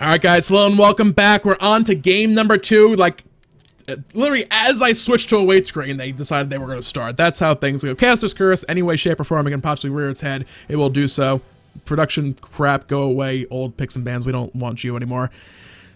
All right, guys, hello and welcome back. We're on to game number 2. Like, literally, as I switched to a wait screen, they decided they were going to start. That's how things go. Chaos Curse, any way, shape, or form, it can possibly rear its head. It will do so. Production crap, go away. Old picks and bans, we don't want you anymore.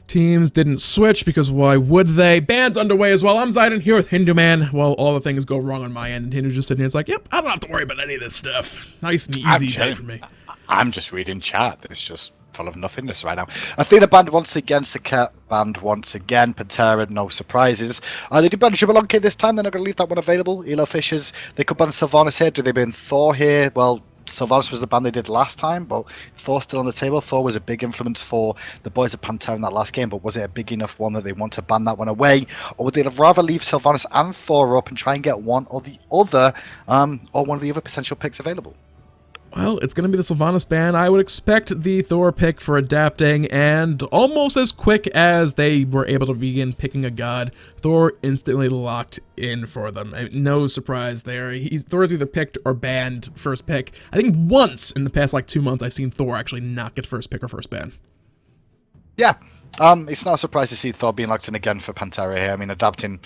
Teams didn't switch because why would they? Bands underway as well. I'm Zidon here with Hindu Man. Well, all the things go wrong on my end. Hindu just sitting here. It's like, yep, I don't have to worry about any of this stuff. Nice and easy day for me. I'm just reading chat. It's just full of nothingness right now. Athena banned once again. Saket banned once again. Panthera, no surprises. They did ban Khumbakarna this time. They're not going to leave that one available. EloFisherS, they could ban Sylvanas here. Do they ban Thor here? Well, Sylvanas was the ban they did last time, but Thor's still on the table. Thor was a big influence for the boys of Panthera in that last game, but was it a big enough one that they want to ban that one away? Or would they rather leave Sylvanas and Thor up and try and get one or the other, or one of the other potential picks available? Well, it's going to be the Sylvanas ban. I would expect the Thor pick for adapting, and almost as quick as they were able to begin picking a god, Thor instantly locked in for them. No surprise there. Thor's either picked or banned first pick. I think once in the past, like, 2 months, I've seen Thor actually not get first pick or first ban. Yeah. It's not a surprise to see Thor being locked in again for Panthera here. I mean, adapting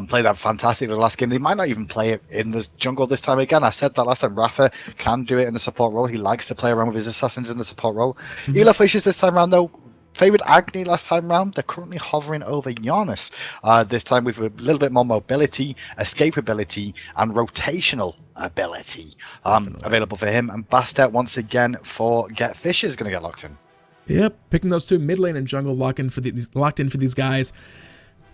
played that fantastic the last game. They might not even play it in the jungle this time again. I said that last time. Rafa can do it in the support role. He likes to play around with his assassins in the support role. EloFisherS this time around, though, favored Agni last time round. They're currently hovering over Janus. This time with a little bit more mobility, escapability, and rotational ability available for him. And Bastet once again for Get Fisher is going to get locked in. Yep, picking those two, mid lane and jungle locked in for these guys.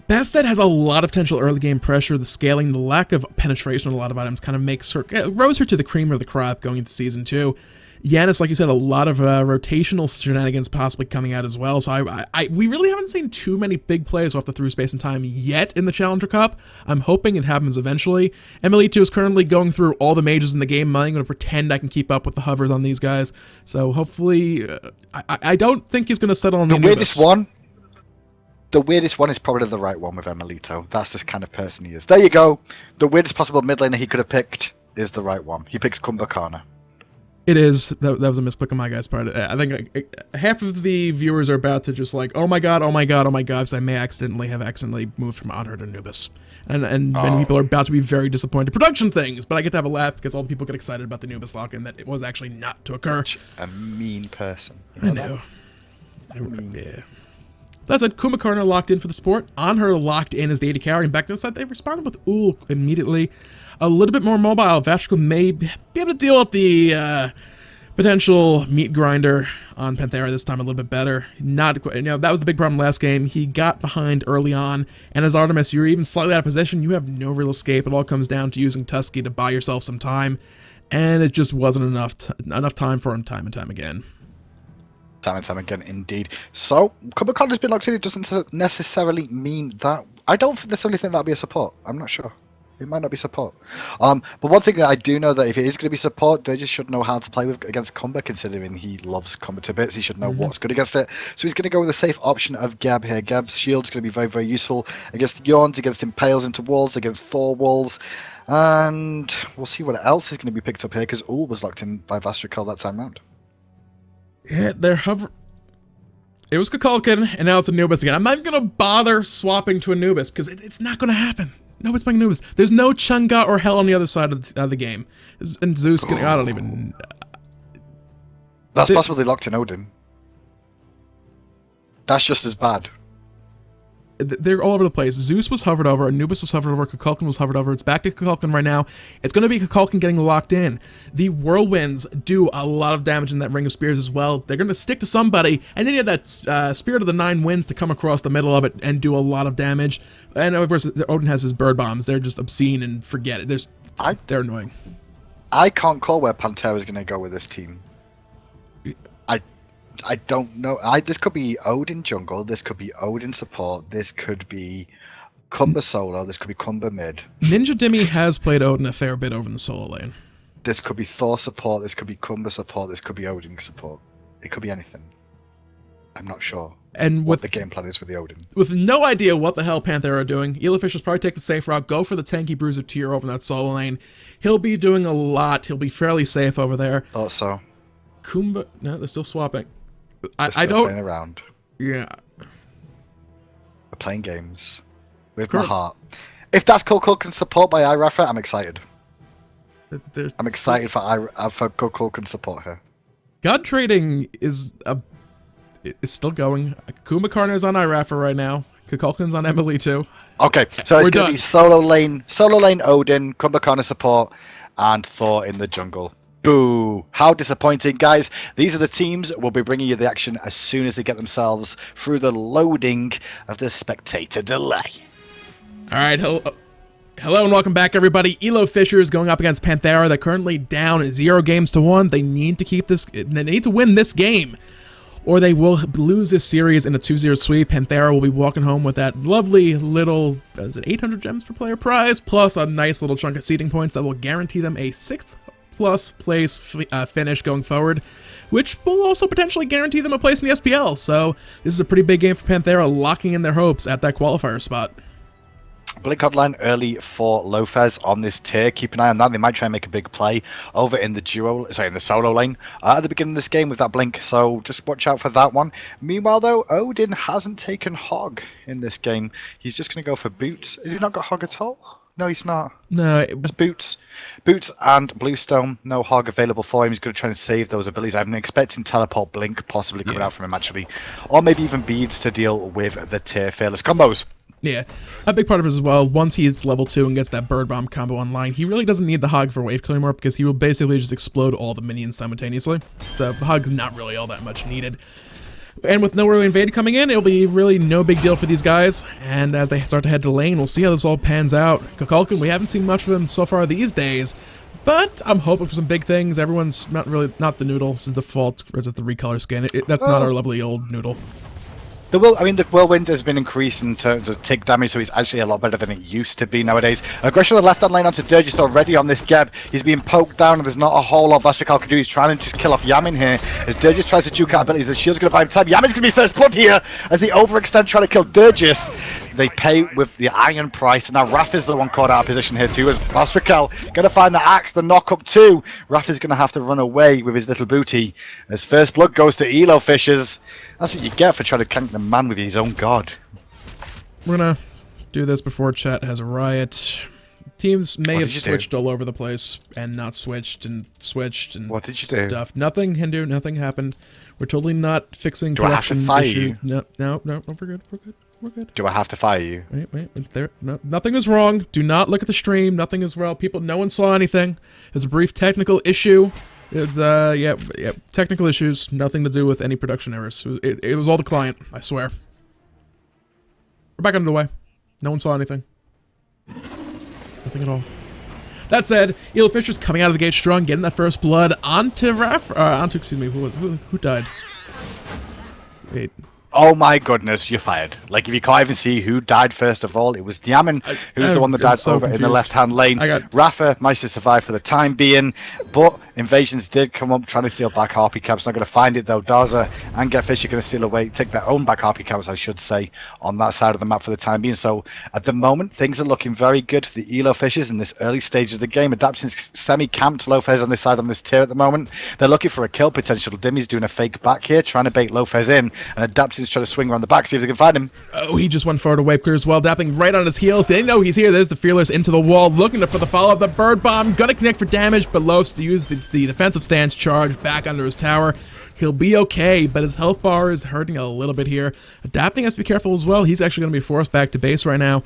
Bastet has a lot of potential early game pressure. The scaling, the lack of penetration on a lot of items kind of makes her, rose her to the cream of the crop going into season 2. Janus, like you said, a lot of rotational shenanigans possibly coming out as well. So we really haven't seen too many big players off the through space and time yet in the Challenger Cup. I'm hoping it happens eventually. Emilito is currently going through all the mages in the game. I'm going to pretend I can keep up with the hovers on these guys. So hopefully, I don't think he's going to settle on the weirdest one. The weirdest one is probably the right one with Emilito. That's the kind of person he is. There you go. The weirdest possible mid laner he could have picked is the right one. He picks Khumbakarna. It is. That was a misclick on my guy's part. I think half of the viewers are about to just like, oh my god, oh my god, oh my god, because I may have accidentally moved from Anhur to Anubis. And many people are about to be very disappointed. Production things, but I get to have a laugh because all the people get excited about the Anubis lock-in that it was actually not to occur. A mean person. I know. Yeah. That said, Khumbakarna locked in for the support. Anhur locked in as the AD carry, and back to the side, they responded with Ullr immediately. A little bit more mobile. Vashko may be able to deal with the potential meat grinder on Panthera this time a little bit better. Not, that was the big problem last game. He got behind early on, and as Artemis, you're even slightly out of position. You have no real escape. It all comes down to using Tusky to buy yourself some time, and it just wasn't enough time for him time and time again. Time and time again, indeed. So, Khumbakarna's been locked in. It doesn't necessarily mean that. I don't necessarily think that'll be a support. I'm not sure. It might not be support. But one thing that I do know that if it is going to be support, they just should know how to play against Khumba, considering he loves Khumba to bits. He should know what's good against it. So he's going to go with a safe option of Gab here. Gab's shield's going to be very, very useful against Yawns, against Impales into walls, against Thor walls. And we'll see what else is going to be picked up here, because Ullr was locked in by Vastrikel that time round. Yeah, they're It was Kukulkan, and now it's Anubis again. I'm not even going to bother swapping to Anubis, because it's not going to happen. Nobody's playing Anubis. There's no Chunga or Hell on the other side of the game. And Zeus, I don't even... That's possible they locked in Odin. That's just as bad. They're all over the place. Zeus was hovered over, Anubis was hovered over, Kukulkan was hovered over. It's back to Kukulkan right now. It's going to be Kukulkan getting locked in. The Whirlwinds do a lot of damage in that Ring of Spears as well. They're going to stick to somebody, and then you have that Spirit of the Nine Winds to come across the middle of it and do a lot of damage. And of course, Odin has his bird bombs. They're just obscene and forget it. They're annoying. I can't call where Panthera is going to go with this team. I don't know. This could be Odin jungle. This could be Odin support. This could be Khumba solo. This could be Khumba mid. Ninja Dimmy has played Odin a fair bit over in the solo lane. This could be Thor support. This could be Khumba support. This could be Odin support. It could be anything. I'm not sure. And what the game plan is with the Odin. With no idea what the hell Panthera are doing, EloFisherS probably take the safe route, go for the tanky bruiser tier over in that solo lane. He'll be doing a lot. He'll be fairly safe over there. Thought so. Khumba, no, they're still swapping. I don't. Playing around. Yeah. We're playing games with my heart. If that's Kukulkan support by iRafa, I'm excited. I'm excited for Kukulkan support here. God trading is still going. Khumbakarna is on iRafa right now. Kukulkan's on Emily too. Okay, so it's going to be solo lane Odin, Khumbakarna support, and Thor in the jungle. Boo! How disappointing, guys. These are the teams we'll be bringing you the action as soon as they get themselves through the loading of the spectator delay. All right, hello and welcome back, everybody. EloFisherS going up against Panthera. They're currently down 0-1. They need to keep this. They need to win this game, or they will lose this series in a 2-0 sweep. Panthera will be walking home with that lovely little, is it 800 gems per player prize, plus a nice little chunk of seeding points that will guarantee them a 6th plus place finish going forward, which will also potentially guarantee them a place in the SPL. So this is a pretty big game for Panthera, locking in their hopes at that qualifier spot. Blink hotline early for EloFisherS on this tier. Keep an eye on that. They might try and make a big play over in the solo lane at the beginning of this game with that blink. So just watch out for that one. Meanwhile, though, Odin hasn't taken Hog in this game. He's just going to go for Boots. Has he not got Hog at all? No, he's not. No, it's Boots and Bluestone. No Hog available for him. He's going to try and save those abilities. I'm expecting Teleport Blink possibly coming out from him actually, or maybe even Beads to deal with the tier fearless combos. Yeah, a big part of it as well, once he hits level 2 and gets that Bird Bomb combo online, he really doesn't need the Hog for wave kill anymore because he will basically just explode all the minions simultaneously. The Hog's not really all that much needed. And with no early invade coming in, it'll be really no big deal for these guys. And as they start to head to lane, we'll see how this all pans out. Kukulkan, we haven't seen much of him so far these days, but I'm hoping for some big things. Everyone's not the Noodle, some default, or is it the recolor skin? That's not our lovely old Noodle. The whirlwind has been increased in terms of tick damage, so he's actually a lot better than it used to be nowadays. Aggression on the left-hand lane onto Dirgis already on this Geb. He's being poked down, and there's not a whole lot Bastet can do. He's trying to just kill off Yamin here. As Dirgis tries to juke out abilities, the shield's going to buy him time. Yamin's going to be first blood here as they overextend trying to kill Dirgis. They pay with the iron price, and now Rafa's the one caught out of position here too, as Bastet going to find the axe, the knock up too. Rafa's going to have to run away with his little booty as first blood goes to EloFisherS. That's what you get for trying to gank the man with his own god. We're gonna do this before chat has a riot. Teams may have switched all over the place and not switched and switched and what did you do? Stuff. Nothing, Hindu, nothing happened. We're totally not fixing do I have to fire you? No, we're good. Do I have to fire you? Wait, there. No, nothing is wrong. Do not look at the stream. Nothing is wrong. No one saw anything. There's a brief technical issue. It's, yeah, technical issues, nothing to do with any production errors. It was all the client, I swear. We're back under the way. No one saw anything. Nothing at all. That said, EloFisherS coming out of the gate strong, getting that first blood onto excuse me, who died? Wait. Oh my goodness, you're fired. Like, if you can't even see who died first of all, it was Yamin who was the one that died over in the left-hand lane. Rafa managed to survive for the time being, but invasions did come up trying to steal back Harpy camps. Not going to find it though. Darza and GetFish are going to steal away, take their own back Harpy camps, I should say, on that side of the map for the time being. So at the moment, things are looking very good for the EloFisherS in this early stage of the game. Adapting semi-camped EloFisherS on this side on this tier at the moment. They're looking for a kill potential. Dimmy's doing a fake back here, trying to bait EloFisherS in, and Adapting's trying to swing around the back, see if they can find him. Oh, he just went forward to wave clear as well, dapping right on his heels. They didn't know he's here. There's the Fearless into the wall, looking for the follow-up. The Bird Bomb, gonna connect for damage, but Los to use the defensive stance charge back under his tower. He'll be okay, but his health bar is hurting a little bit here. Adapting has to be careful as well. He's actually going to be forced back to base right now.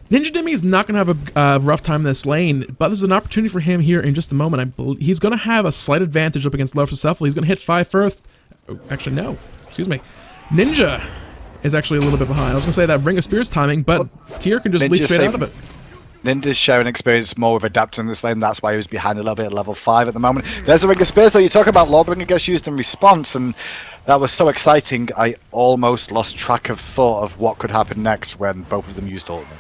Ninja Dimmy is not going to have a rough time in this lane, but there's an opportunity for him here in just a moment. I believe he's going to have a slight advantage up against EloFisherS. He's going to hit 5 first. Oh, actually, no. Excuse me. Ninja is actually a little bit behind. I was going to say that Ring of Spears timing, but Tier can just leap straight out of it. Ninja's showing experience more with adapting this lane. That's why he was behind a little bit at level 5 at the moment. There's a Ring of Spears, though. You talk about Lawbringer gets used in response, and that was so exciting. I almost lost track of thought of what could happen next when both of them used ultimate.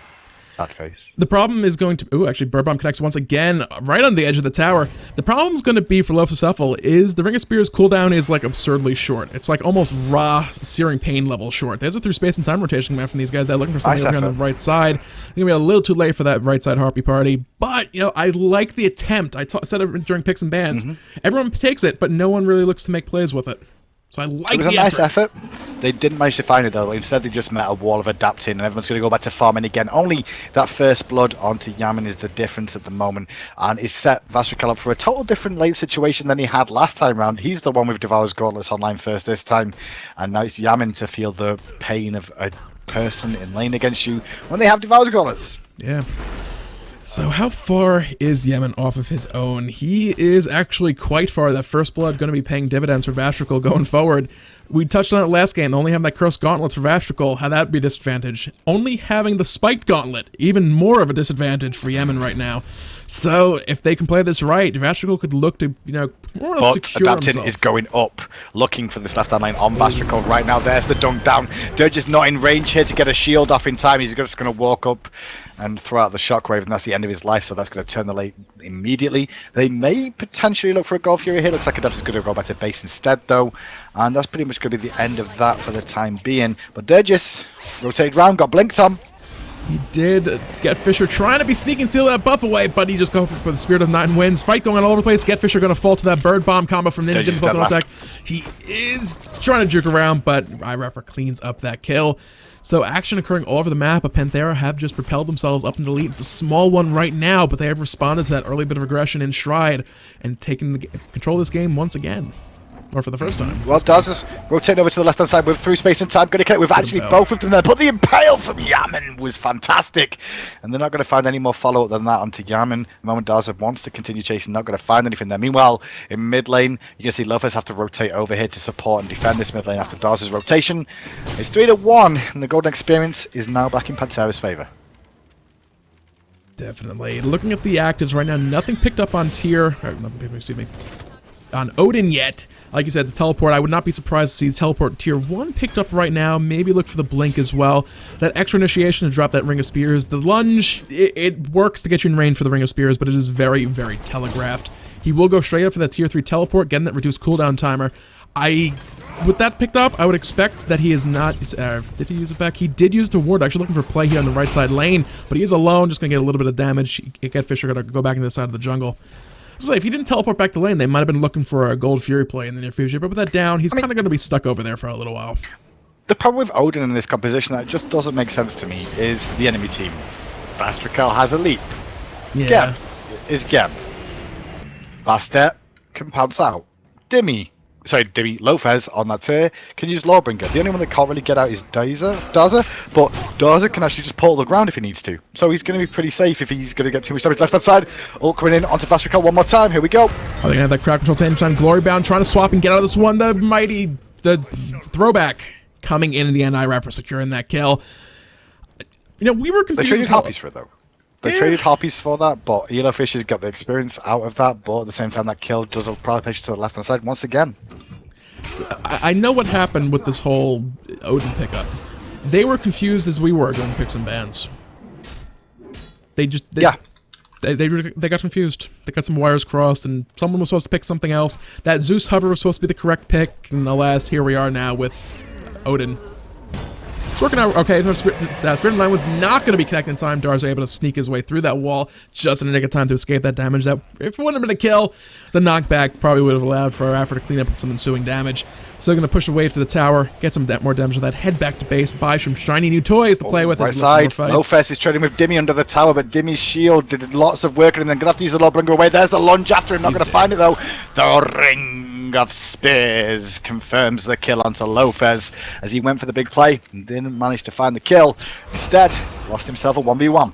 Sad face. The problem is going to... Ooh, actually, Bird Bomb connects once again right on the edge of the tower. The problem's going to be for EloFisherS is the Ring of Spears cooldown is like absurdly short. It's like almost raw, searing pain level short. There's a through space and time rotation command from these guys that are looking for something over here on the right side. They're going to be a little too late for that right side Harpy party. But, you know, I like the attempt. I said it during picks and bans. Everyone takes it, but no one really looks to make plays with it. So I like it was the a nice effort. They didn't manage to find it though. Instead, they just met a wall of adapting, and everyone's going to go back to farming again. Only that first blood onto Yaman is the difference at the moment, and it's set Vastrikel up for a total different late situation than he had last time round. He's the one with Devour's Gauntlets online first this time, and now it's Yaman to feel the pain of a person in lane against you when they have Devour's Gauntlets. Yeah. So how far is Yaman off of his own? He is actually quite far. That first blood going to be paying dividends for Vastrikel going forward. We touched on it last game, only having that cursed gauntlets for Vastrikel, how that would be a disadvantage. Only having the spiked gauntlet, even more of a disadvantage for Yaman right now. So if they can play this right, Vastrikel could look to, more or less secure Adapting himself. is going up, looking for this left-hand line on Vastrikel right now. There's the dunk down. Dirge is not in range here to get a shield off in time. He's just going to walk up and throw out the shockwave, and that's the end of his life, so that's going to turn the lane immediately. They may potentially look for a Gold Fury here. Looks like Adapter's going to go back to base instead, though, and that's pretty much going to be the end of that for the time being. But Dirges rotated round, got blinked on. He did get Fisher trying to be sneaking, steal that buff away, but he just go for the Spirit of 9 Winds. Fight going on all over the place. Get Fisher going to fall to that bird bomb combo from Ninja Jim's plus attack. He is trying to juke around, but Irapper cleans up that kill. So action occurring all over the map, but Panthera have just propelled themselves up into the lead. It's a small one right now, but they have responded to that early bit of aggression in stride and taken control of this game once again. Or for the first time. Well, Darzus rotate over to the left-hand side with through space and time. Going to connect with actually both of them there. But the Impale from Yaman was fantastic. And they're not going to find any more follow-up than that onto Yaman. The moment Darzus wants to continue chasing, not going to find anything there. Meanwhile, in mid lane, you can see EloFisherS have to rotate over here to support and defend this mid lane after Darzus' rotation. It's 3-1, and the golden experience is now back in Panthera's favor. Definitely. Looking at the actives right now, nothing picked up on on Odin yet. Like you said, the teleport, I would not be surprised to see the teleport tier 1 picked up right now. Maybe look for the blink as well. That extra initiation to drop that Ring of Spears. The lunge, it works to get you in range for the Ring of Spears, but it is very, very telegraphed. He will go straight up for that tier 3 teleport, getting that reduced cooldown timer. With that picked up, I would expect that he is not... did he use it back? He did use the ward. Actually looking for play here on the right side lane, but he is alone, just going to get a little bit of damage. Get Fisher going to go back into the side of the jungle. So if he didn't teleport back to lane, they might have been looking for a Gold Fury play in the near future. But with that down, he's kind of going to be stuck over there for a little while. The problem with Odin in this composition that just doesn't make sense to me is the enemy team. Vastrikel has a leap. Yeah. Gem is Gem. Bastet can pounce out. EloFisherS on that tier can use Lawbringer. The only one that can't really get out is Daza, but Daza can actually just pull the ground if he needs to. So he's going to be pretty safe if he's going to get too much damage left hand side. Ult coming in onto Vastrikel one more time. Here we go. Oh, they're going to have that crowd control time. Glory Bound trying to swap and get out of this one. The throwback coming in the end. Irapper securing that kill. We were confused. They traded Harpies for it though. They traded Harpies for that, but EloFisherS got the experience out of that, but at the same time that kill does a propagation to the left hand side once again. I know what happened with this whole Odin pickup. They were confused as we were doing picks and bans. They got confused. They got some wires crossed, and someone was supposed to pick something else. That Zeus hover was supposed to be the correct pick, and alas, here we are now with Odin. It's working out okay. Spirit of 9 was not going to be connected in time. Dar's able to sneak his way through that wall just in the nick of time to escape that damage. That if it wouldn't have been a kill, the knockback probably would have allowed for After to clean up with some ensuing damage. So they're going to push the wave to the tower, get some more damage with that, head back to base, buy some shiny new toys to play with. Right side, EloFisherS is trading with Dimmy under the tower, but Dimmy's shield did lots of work on him. Then going to have to use the Lawbringer away. There's the lunge after him. Not going to find it though. The Ring of Spears confirms the kill onto EloFisherS as he went for the big play and didn't manage to find the kill. Instead, lost himself a 1v1.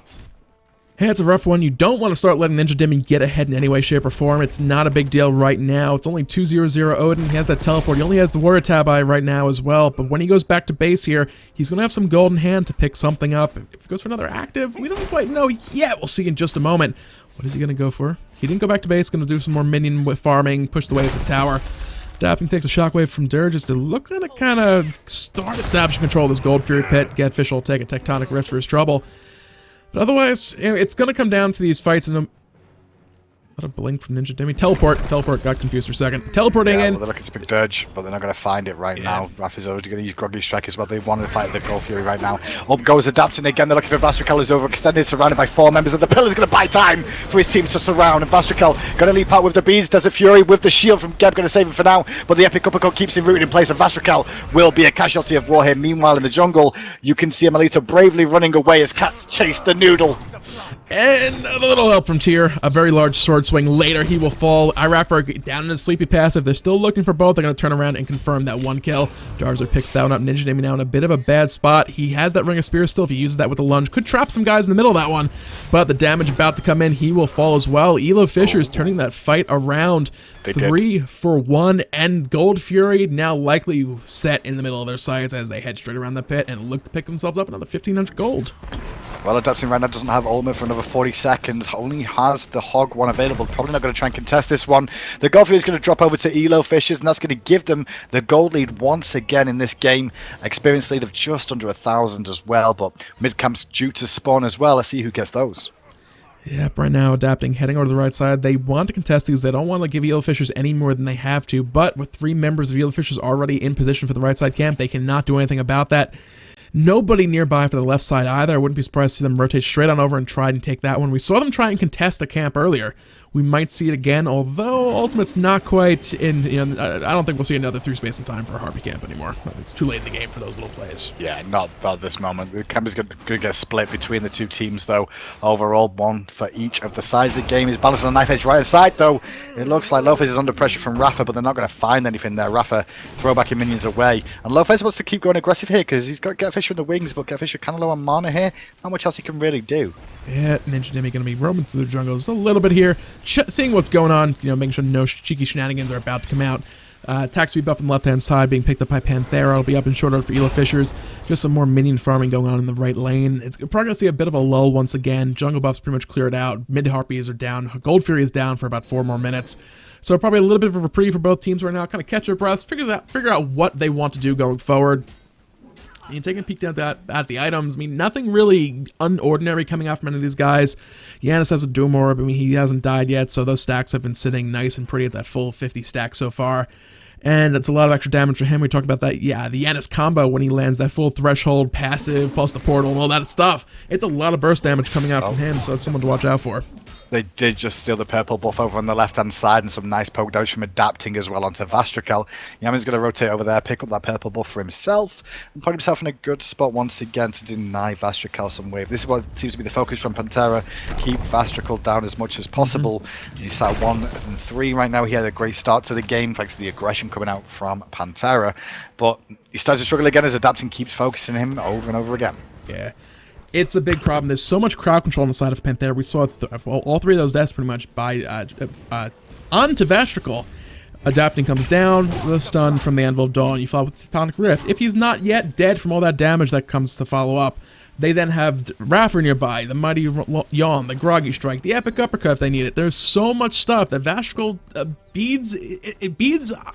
Hey, it's a rough one. You don't want to start letting Ninja Dimmy get ahead in any way, shape, or form. It's not a big deal right now. It's only 2-0-0 Odin. He has that teleport. He only has the Warrior Tab Eye right now as well. But when he goes back to base here, he's going to have some golden hand to pick something up. If he goes for another active, we don't quite know yet. We'll see in just a moment. What is he going to go for? He didn't go back to base. Going to do some more minion farming, push the waves to the tower. Dapping takes a shockwave from Dirge just to look to kind of start establishing control of this Gold Fury pit. Get Fish will take a tectonic rift for his trouble. But otherwise, it's going to come down to these fights. And What a blink from Ninja Demi. Teleport, got confused for a second. Teleporting in. Well, they're looking to pick Dirge, but they're not going to find it right now. Raph is already going to use Groggy Strike as well. They wanted to fight the Gold Fury right now. Up goes Adapting again. They're looking for Vastrikel, who's overextended, surrounded by 4 members, and the Pillar's going to buy time for his team to surround. And Vastrikel going to leap out with the beads. Desert Fury with the shield from Geb, going to save him for now, but the Epic Uppercut keeps him rooted in place, and Vastrikel will be a casualty of war here. Meanwhile, in the jungle, you can see Amelita bravely running away as cats chase the noodle. And a little help from Tyr. A very large sword swing later. He will fall. Irapper down in his sleepy passive. They're still looking for both. They're going to turn around and confirm that 1 kill. Darzer picks that one up. Ninja Demi now in a bit of a bad spot. He has that Ring of Spears still. If he uses that with the lunge, could trap some guys in the middle of that one. But the damage about to come in, he will fall as well. EloFisherS turning that fight around. 3 for 1. And Gold Fury now likely set in the middle of their sights as they head straight around the pit and look to pick themselves up another 1,500 gold. Well, Adapting right now doesn't have ultimate for another 40 seconds. Only has the Hog one available. Probably not going to try and contest this one. The Gold Fury is going to drop over to EloFisherS, and that's going to give them the gold lead once again in this game. Experience lead of just under 1,000 as well, but mid-camp's due to spawn as well. Let's see who gets those. Yep, right now Adapting, heading over to the right side. They want to contest these. They don't want to give EloFisherS any more than they have to, but with 3 members of EloFisherS already in position for the right side camp, they cannot do anything about that. Nobody nearby for the left side either. I wouldn't be surprised to see them rotate straight on over and try and take that one. We saw them try and contest the camp earlier. We might see it again, although Ultimate's not quite in, I don't think we'll see another 3 space in time for a Harpy camp anymore. It's too late in the game for those little plays. Yeah, not at this moment. The camp is going to get split between the 2 teams, though. Overall, 1 for each of the sides of the game is balanced on the knife edge right side, though. It looks like Lofez is under pressure from Rafa, but they're not going to find anything there. Rafa throwbacking minions away. And Lofez wants to keep going aggressive here because he's got Getfisher in the wings, but Getfisher kind of low on mana here. Not much else he can really do. Yeah, Ninja Demi going to be roaming through the jungle just a little bit here, seeing what's going on, making sure no cheeky shenanigans are about to come out. Attack speed buff on the left-hand side being picked up by Panthera. It'll be up in short order for EloFisherS. Just some more minion farming going on in the right lane. It's probably going to see a bit of a lull once again. Jungle buff's pretty much cleared out. Mid-Harpies are down. Gold Fury is down for about 4 more minutes. So probably a little bit of a reprieve for both teams right now. Kind of catch their breaths, figure out what they want to do going forward. And taking a peek down at the items, I mean, nothing really unordinary coming out from any of these guys. Janus has a Doom Orb. I mean, he hasn't died yet, so those stacks have been sitting nice and pretty at that full 50 stack so far. And it's a lot of extra damage for him. We talked about that. Yeah, the Janus combo when he lands that full threshold, passive, plus the portal, and all that stuff. It's a lot of burst damage coming out from him, so it's someone to watch out for. They did just steal the purple buff over on the left-hand side and some nice poke damage from Adapting as well onto Vastrikel. Yaman's going to rotate over there, pick up that purple buff for himself, and put himself in a good spot once again to deny Vastrikel some wave. This is what seems to be the focus from Panthera. Keep Vastrikel down as much as possible. He's sat 1 and 3 right now. He had a great start to the game thanks to the aggression coming out from Panthera, but he starts to struggle again as Adapting keeps focusing him over and over again. Yeah. It's a big problem. There's so much crowd control on the side of Panthera. We saw all 3 of those deaths pretty much by onto Vastrikel. Adapting comes down, the stun from the Anvil of Dawn. You follow with Tectonic Rift. If he's not yet dead from all that damage that comes to follow up, they then have Raffer nearby, the Mighty Yawn, the Groggy Strike, the Epic Uppercut if they need it. There's so much stuff that Vastrikel Beads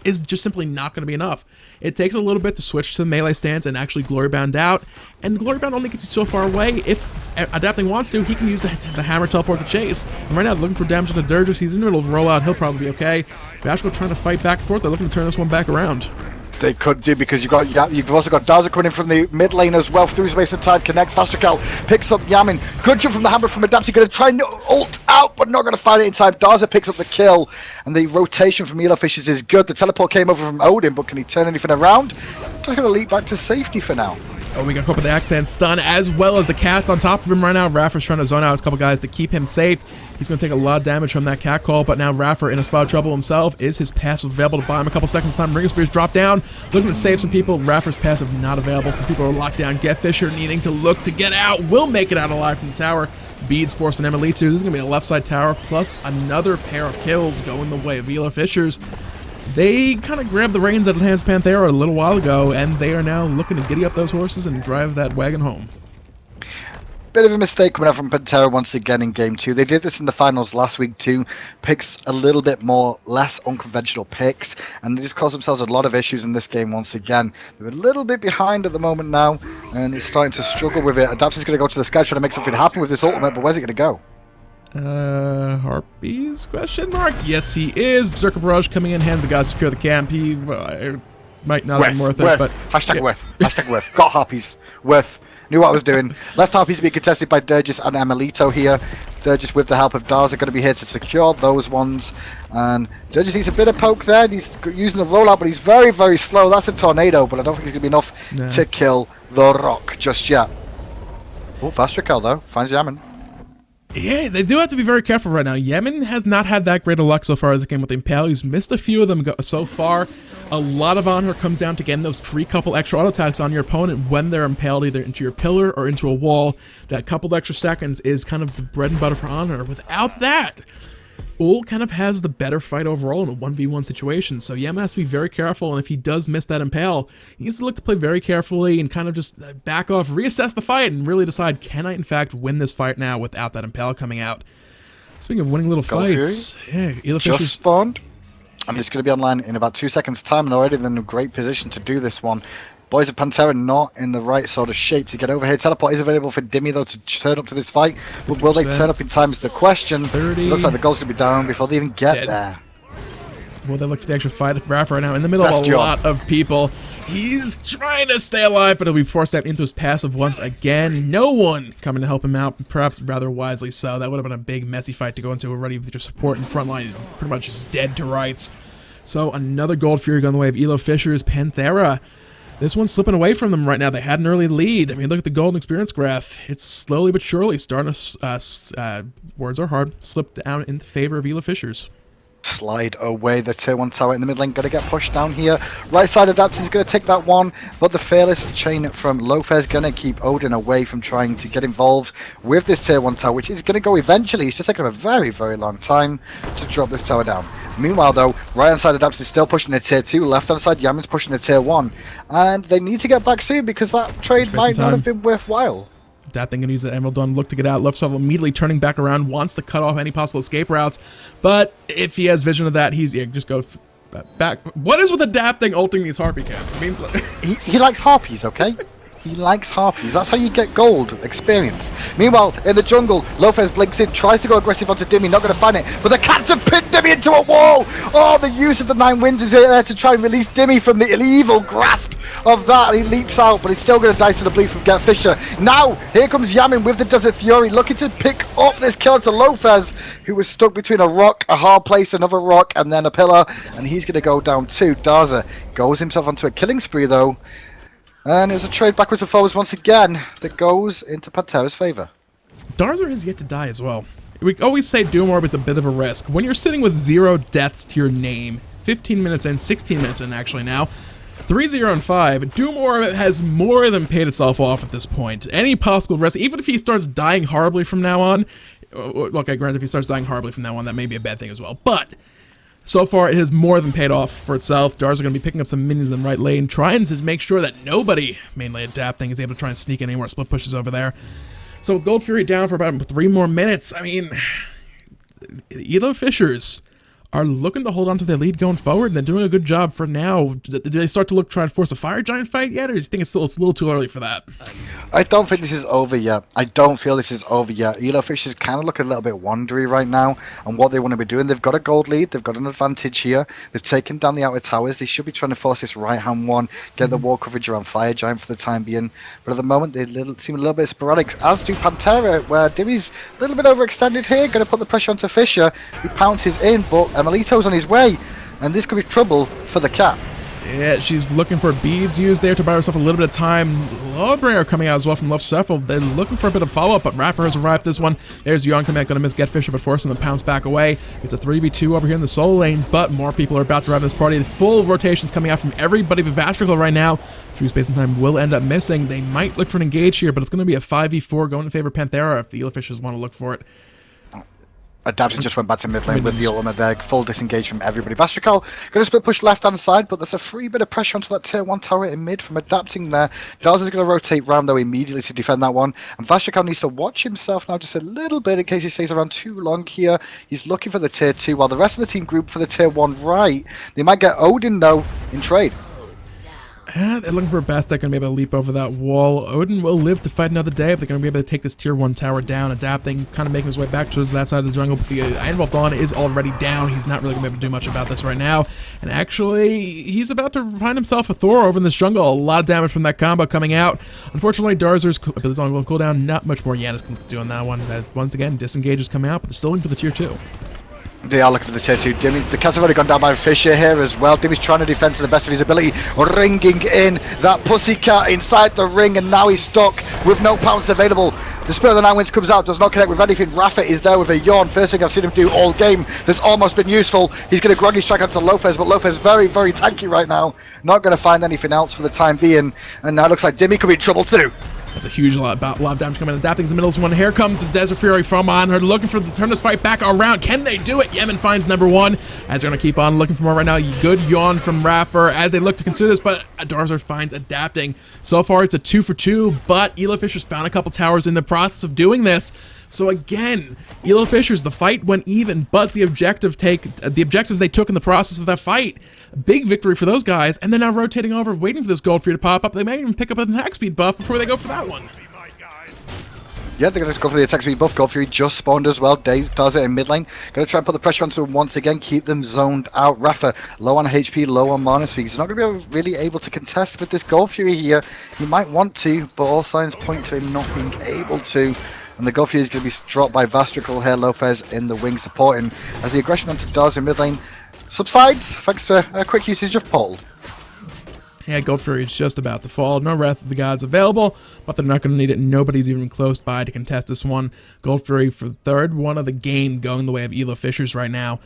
is just simply not going to be enough. It takes a little bit to switch to the melee stance and actually Glory Bound out, and Glory Bound only gets you so far away. If Adapting wants to, he can use the Hammer Teleport to chase. And right now, looking for damage on the Dirges. He's in the middle of rollout. He'll probably be okay. Vastrikel trying to fight back and forth. They're looking to turn this one back around. They could do, because you've also got Darza coming in from the mid lane as well. Through space and time, connects. Vastrikel picks up Yamin. Good jump from the hammer from Adapting. Going to try and ult out, but not going to find it in time. Darza picks up the kill, and the rotation from EloFisherS is good. The teleport came over from Odin, but can he turn anything around? Just going to leap back to safety for now. Oh, we got caught with the accent stun, as well as the cats on top of him right now. Raffer's trying to zone out a couple guys to keep him safe. He's going to take a lot of damage from that cat call, but now Raffer in a spot of trouble himself. Is his passive available to buy him a couple seconds time? Ring of Spears drop down, looking to save some people. Raffer's passive not available. Some people are locked down. Getfisher needing to look to get out. Will make it out alive from the tower. Beads forcing Emily too. This is going to be a left side tower, plus another pair of kills going the way of EloFisherS. They kind of grabbed the reins out of the hands of Panthera a little while ago, and they are now looking to giddy up those horses and drive that wagon home. Bit of a mistake coming out from Panthera once again in Game 2. They did this in the finals last week too. Picks a little bit more, less unconventional picks, and they just caused themselves a lot of issues in this game once again. They're a little bit behind at the moment now, and it's starting to struggle with it. Adapting's going to go to the sky trying to make something happen with this ultimate, but where's it going to go? Harpies? Question mark? Yes, he is. Berserker Barrage coming in hand. The guys secure the camp. He might not have been worth it, but... Hashtag yeah. with. Hashtag with. Got Harpies. With. Knew what I was doing. Left Harpies being contested by Durgis and Emilito here. Durgis with the help of Darza going to be here to secure those ones. And Durgis needs a bit of poke there. He's using the rollout, but he's very, very slow. That's a tornado, but I don't think he's going to be enough to kill the rock just yet. Oh, Vastrikel though. Finds Yaman. Yeah, they do have to be very careful right now. Yemen has not had that great of luck so far in this game with the Impale. He's missed a few of them so far. A lot of Anhur comes down to getting those free couple extra auto attacks on your opponent when they're impaled either into your pillar or into a wall. That couple extra seconds is kind of the bread and butter for Anhur. Without that, Ullr kind of has the better fight overall in a 1v1 situation, so Yemen has to be very careful, and if he does miss that Impale, he needs to look to play very carefully and kind of just back off, reassess the fight, and really decide, can I in fact win this fight now without that Impale coming out? Speaking of winning little fights, yeah, EloFisherS just spawned. I'm just going to be online in about 2 seconds time, and already in a great position to do this one. Boys of Panthera not in the right sort of shape to get over here. Teleport is available for Dimmy though to turn up to this fight, but will they turn up in time is the question. 30. It looks like the goal's going to be down before they even get there. Will they look for the extra fight at Raph right now in the middle of a lot of people? He's trying to stay alive, but he'll be forced out into his passive once again. No one coming to help him out, perhaps rather wisely so. That would have been a big messy fight to go into already with your support in front line, pretty much dead to rights. So another Gold Fury going the way of EloFisherS. Panthera. This one's slipping away from them right now. They had an early lead. I mean, look at the golden experience graph. It's slowly but surely starting to, words are hard, slip down in favor of EloFisherS. Slide away the tier 1 tower in the mid lane, going to get pushed down here. Right side Adaption's going to take that one, but the fearless chain from EloFisherS going to keep Odin away from trying to get involved with this tier 1 tower, which is going to go eventually. It's just taking a very, very long time to drop this tower down. Meanwhile though, right hand side Adaption is still pushing the tier 2, left hand side Yaman's pushing the tier 1, and they need to get back soon because that trade might not have been worthwhile. That thing gonna use that Emerald Dawn, look to get out. Left side immediately turning back around, wants to cut off any possible escape routes, but if he has vision of that, he's just go back. What is with adapting ulting these Harpy camps? I mean, he likes Harpies, okay? He likes Harpies. That's how you get gold experience. Meanwhile, in the jungle, EloFisherS blinks in, tries to go aggressive onto Dimmy, not going to find it, but the cats have pinned Dimmy into a wall! Oh, the use of the 9 winds is there to try and release Dimmy from the evil grasp of that. He leaps out, but he's still going to die to the bleed from Get Fisher. Now, here comes Yamin with the Desert Fury, looking to pick up this kill to EloFisherS, who was stuck between a rock, a hard place, another rock, and then a pillar, and he's going to go down too. Darza goes himself onto a killing spree, though. And it was a trade backwards and forwards once again that goes into Panthera's favor. Darza has yet to die as well. We always say Doom Orb is a bit of a risk. When you're sitting with 0 deaths to your name, 15 minutes in, 16 minutes in actually now, 3-0 and 5, Doom Orb has more than paid itself off at this point. Any possible risk, even if he starts dying horribly from now on, okay, granted, if he starts dying horribly from now on, that may be a bad thing as well, but so far, it has more than paid off for itself. Darza going to be picking up some minions in the right lane, trying to make sure that nobody, mainly adapting, is able to try and sneak any more split pushes over there. So with Gold Fury down for about 3 more minutes, I mean, EloFisherS are looking to hold on to their lead going forward, and they're doing a good job for now. Do they start to try and force a Fire Giant fight yet, or do you think it's a little too early for that? I don't think this is over yet. I don't feel this is over yet. EloFisherS kind of look a little bit wandery right now on what they want to be doing. They've got a gold lead. They've got an advantage here. They've taken down the outer towers. They should be trying to force this right-hand one, get the wall coverage around Fire Giant for the time being. But at the moment, they seem a little bit sporadic, as do Panthera, where Dimmy's a little bit overextended here. Going to put the pressure onto Fisher, who pounces in, but Emilito's on his way, and this could be trouble for the cat. Yeah, she's looking for beads used there to buy herself a little bit of time. Lawbringer coming out as well from left circle. They're looking for a bit of follow-up, but Rapper has arrived this one. There's Yon coming out, going to miss Get Fisher, but forcing them to pounce back away. It's a 3v2 over here in the solo lane, but more people are about to arrive in this party. The full rotations coming out from everybody but Vastrikel right now. Through space and time will end up missing. They might look for an engage here, but it's going to be a 5v4 going in favor of Panthera if the EloFisherS want to look for it. Adaption just went back to mid lane with the ultimate there. Full disengage from everybody. Vastrikel going to split push left hand side, but there's a free bit of pressure onto that tier 1 tower in mid from adapting there. Darza's going to rotate round though immediately to defend that one. And Vastrikel needs to watch himself now just a little bit in case he stays around too long here. He's looking for the tier 2 while the rest of the team group for the tier 1 right. They might get Odin though in trade. And they're looking for a Bastet, going to be able to leap over that wall. Odin will live to fight another day if they're going to be able to take this tier 1 tower down, adapting, kind of making his way back towards that side of the jungle. But the Anvil Dawn is already down. He's not really going to be able to do much about this right now. And actually, he's about to find himself a Thor over in this jungle. A lot of damage from that combo coming out. Unfortunately, Darzur's ability on cooldown, not much more Janus can do on that one. As once again, disengages coming out, but they're still looking for the tier 2. They are looking for the tier 2. The cats have already gone down by Fisher here as well. Dimmy's trying to defend to the best of his ability, ringing in that pussycat inside the ring, and now he's stuck with no pounce available. The Spirit of the Nine Winds comes out, does not connect with anything. Rafa is there with a yawn. First thing I've seen him do all game that's almost been useful. He's going to groggy strike onto EloFisherS, but EloFisherS very, very tanky right now. Not going to find anything else for the time being. And now it looks like Dimmy could be in trouble too. That's a huge lot of damage coming in. Adapting the middle one. Here comes the Desert Fury from Anhur, looking for the turn this fight back around. Can they do it? Yemen finds number 1 as they're going to keep on looking for more right now. Good yawn from Rafa as they look to consider this, but Darzur finds adapting. So far, it's a 2 for 2, but EloFisherS found a couple towers in the process of doing this. So again, EloFisherS, the fight went even, but the objectives they took in the process of that fight, big victory for those guys, and they're now rotating over, waiting for this gold for you to pop up. They may even pick up an attack speed buff before they go for that one. Yeah, they're going to go for the attack speed buff. Gold Fury just spawned as well. Dave does it in mid lane. Going to try and put the pressure onto him once again, keep them zoned out. Rafa, low on HP, low on mana speed. He's not going to be really able to contest with this Gold Fury here. He might want to, but all signs point to him not being able to. And the Gold Fury is going to be dropped by Vastrical here. EloFisherS in the wing supporting as the aggression onto Daz in mid lane subsides thanks to a quick usage of Pull. Yeah, Gold Fury is just about to fall. No Wrath of the Gods available, but they're not going to need it. Nobody's even close by to contest this one. Gold Fury for the third one of the game, going the way of EloFisherS right now.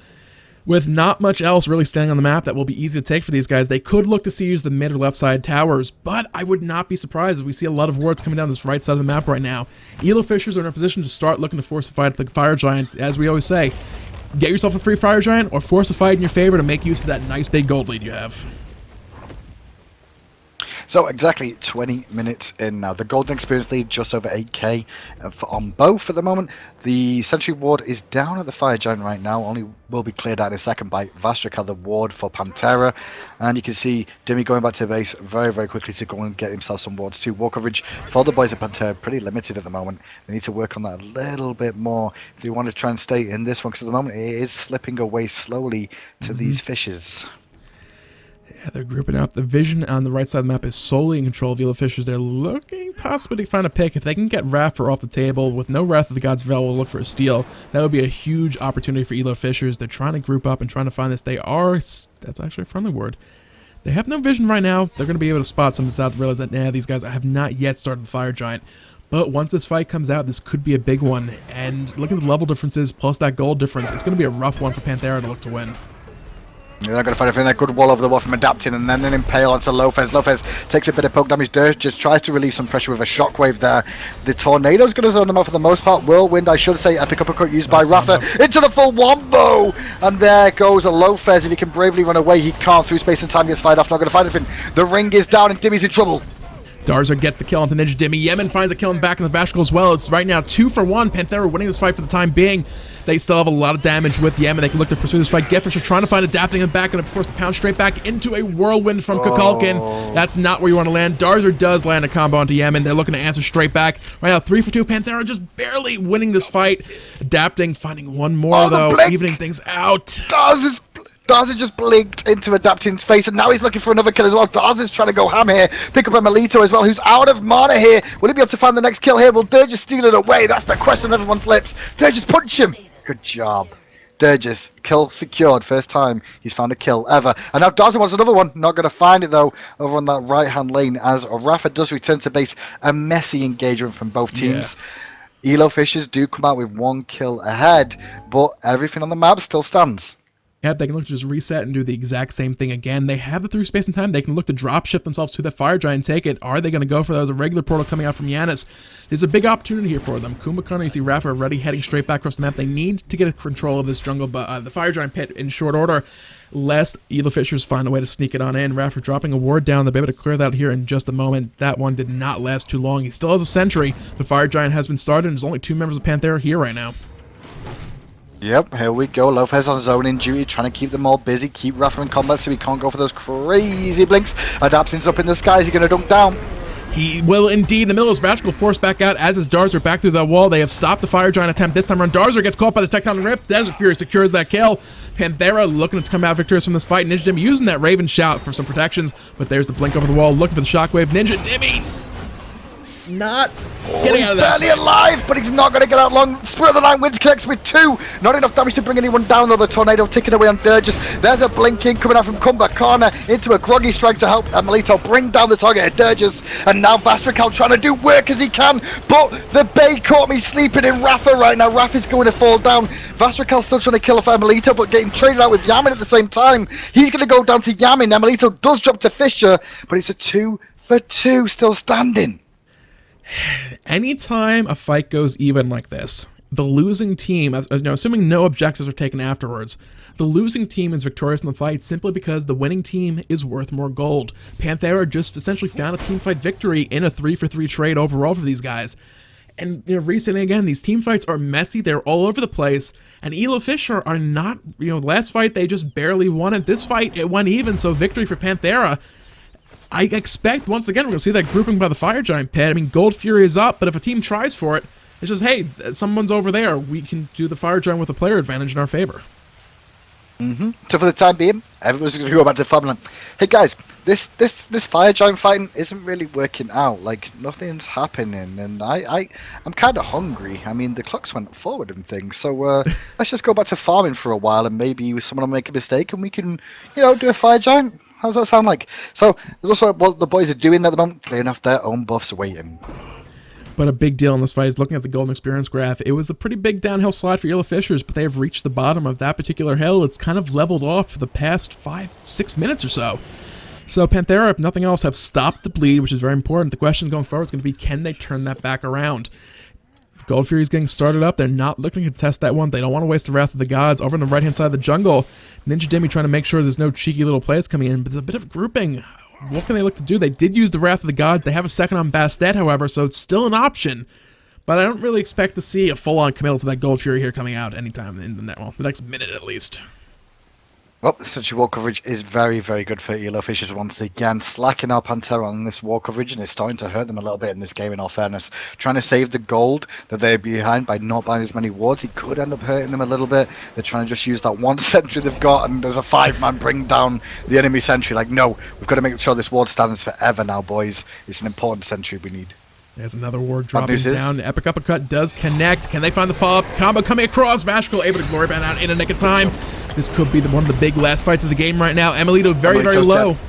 With not much else really standing on the map that will be easy to take for these guys, they could look to use the mid or left side towers, but I would not be surprised if we see a lot of wards coming down this right side of the map right now. EloFisherS are in a position to start looking to force a fight at the Fire Giant, as we always say. Get yourself a free Fire Giant, or force a fight in your favor to make use of that nice big gold lead you have. So exactly 20 minutes in now. The Golden Experience lead just over 8k on both at the moment. The Sentry Ward is down at the Fire Giant right now. Only will be cleared out in a second by Vastrica, the ward for Panthera. And you can see Dimmy going back to base very, very quickly to go and get himself some wards too. War coverage for the boys of Panthera pretty limited at the moment. They need to work on that a little bit more if they want to try and stay in this one, because at the moment it is slipping away slowly to these fishes. Yeah, they're grouping up. The vision on the right side of the map is solely in control of EloFisherS. They're looking possibly to find a pick. If they can get Rafa off the table with no Wrath of the Gods available, look for a steal. That would be a huge opportunity for EloFisherS. They're trying to group up and trying to find this. They are, that's actually a friendly word. They have no vision right now. They're going to be able to spot some of this out, realize that, nah, these guys have not yet started the Fire Giant. But once this fight comes out, this could be a big one. And look at the level differences plus that gold difference. It's going to be a rough one for Panthera to look to win. They're going to find a good wall over the wall from adapting, and then an impale onto EloFisherS. EloFisherS takes a bit of poke damage. Dirt just tries to relieve some pressure with a shockwave there. The Tornado's going to zone them out for the most part. Whirlwind, I should say, epic uppercut used by Rafa into the full wombo, and there goes EloFisherS. If he can bravely run away, he can't. Through space and time, gets fired off. Not going to find anything. The ring is down, and Dimmy's in trouble. Darzur gets the kill onto Ninja Dimmy. Yemen finds a kill in the back of the Vashkal as well. It's right now 2 for 1. Panthera winning this fight for the time being. They still have a lot of damage with Yemen. They can look to pursue this fight. Getfisher trying to find adapting in the back and of course the pound straight back into a whirlwind from Kukulkan. That's not where you want to land. Darzur does land a combo onto Yemen. They're looking to answer straight back. Right now 3 for 2. Panthera just barely winning this fight. Adapting, finding one more though, evening things out. Daz just blinked into Adapting's face, and now he's looking for another kill as well. Daz is trying to go ham here. Pick up a Melito as well, who's out of mana here. Will he be able to find the next kill here? Will Durgis steal it away? That's the question on everyone's lips. Durgis, punch him! Good job. Durgis, kill secured. First time he's found a kill ever. And now Daz wants another one. Not going to find it, though, over on that right-hand lane, as Rafa does return to base. A messy engagement from both teams. Yeah. EloFisherS do come out with 1 kill ahead, but everything on the map still stands. Yep, they can look to just reset and do the exact same thing again. They have the through space and time. They can look to drop ship themselves to the Fire Giant and take it. Are they going to go for that as a regular portal coming out from Janus? There's a big opportunity here for them. Khumbakarna, you see Rafa already heading straight back across the map. They need to get control of this jungle, but the Fire Giant pit in short order, lest EloFisherS find a way to sneak it on in. Rafa dropping a ward down. They'll be able to clear that here in just a moment. That one did not last too long. He still has a sentry. The Fire Giant has been started, and there's only 2 members of Panthera here right now. Yep, here we go. Lopez on his own in duty, trying to keep them all busy, keep Rafa in combat so he can't go for those crazy blinks. Adapting's up in the sky. Is he going to dunk down? He will indeed. In the middle is Vashkal forced back out, as is Darzer back through that wall. They have stopped the Fire Giant attempt this time around. Darzer gets caught by the Tectonic Rift. Desert Fury secures that kill. Panthera looking to come out victorious from this fight. Ninja Dimmy using that Raven Shout for some protections, but there's the blink over the wall, looking for the Shockwave. Ninja Dimmy not getting out of that. Barely alive, but he's not going to get out long. Spirit of the Night wins, connects with 2. Not enough damage to bring anyone down, though. The tornado ticking away on Durgis. There's a blinking coming out from Khumbakarna into a groggy strike to help Melito bring down the target at Durgis. And now Vastrikal trying to do work as he can, but the Bay caught me sleeping in Rafa right now. Rafa's going to fall down. Vastrikal still trying to kill off Melito, but getting traded out with Yamin at the same time. He's going to go down to Yamin. Now Melito does drop to Fisher, but it's a 2 for 2 still standing. Anytime a fight goes even like this, the losing team, assuming no objectives are taken afterwards, the losing team is victorious in the fight simply because the winning team is worth more gold. Panthera just essentially found a team fight victory in a 3-for-3 trade overall for these guys. And recently again, these team fights are messy, they're all over the place, and EloFisher are not, last fight they just barely won it. This fight, it went even, so victory for Panthera. I expect, once again, we're going to see that grouping by the Fire Giant pit. I mean, Gold Fury is up, but if a team tries for it, it's just, hey, someone's over there. We can do the Fire Giant with a player advantage in our favor. So for the time being, everyone's going to go back to farmland. Hey guys, this Fire Giant fighting isn't really working out. Like, nothing's happening, and I'm kind of hungry. I mean, the clocks went forward and things, so let's just go back to farming for a while, and maybe someone will make a mistake, and we can, do a Fire Giant. How does that sound like? So, there's also what the boys are doing at the moment, clearing off their own buffs, waiting. But a big deal in this fight is looking at the golden experience graph. It was a pretty big downhill slide for EloFisherS, but they have reached the bottom of that particular hill. It's kind of leveled off for the past 5-6 minutes or so. So Panthera, if nothing else, have stopped the bleed, which is very important. The question going forward is going to be, can they turn that back around? Gold Fury is getting started up. They're not looking to test that one. They don't want to waste the Wrath of the Gods. Over on the right-hand side of the jungle, Ninja Dimmy trying to make sure there's no cheeky little plays coming in, but there's a bit of grouping. What can they look to do? They did use the Wrath of the God. They have a second on Bastet, however, so it's still an option. But I don't really expect to see a full-on committal to that Gold Fury here coming out anytime in the next minute at least. Well, such a wall coverage is very, very good for EloFisherS once again. Slacking our Panthera on this wall coverage, and it's starting to hurt them a little bit in this game, in all fairness. Trying to save the gold that they're behind by not buying as many wards. He could end up hurting them a little bit. They're trying to just use that one sentry they've got, and there's a 5-man bring down the enemy sentry. Like, no, we've got to make sure this ward stands forever now, boys. It's an important sentry we need. There's another ward dropping down. The Epic Uppercut does connect. Can they find the follow-up combo coming across? Vashkal able to glory band out in a nick of time. This could be one of the big last fights of the game right now. Melito very, very low. Dead.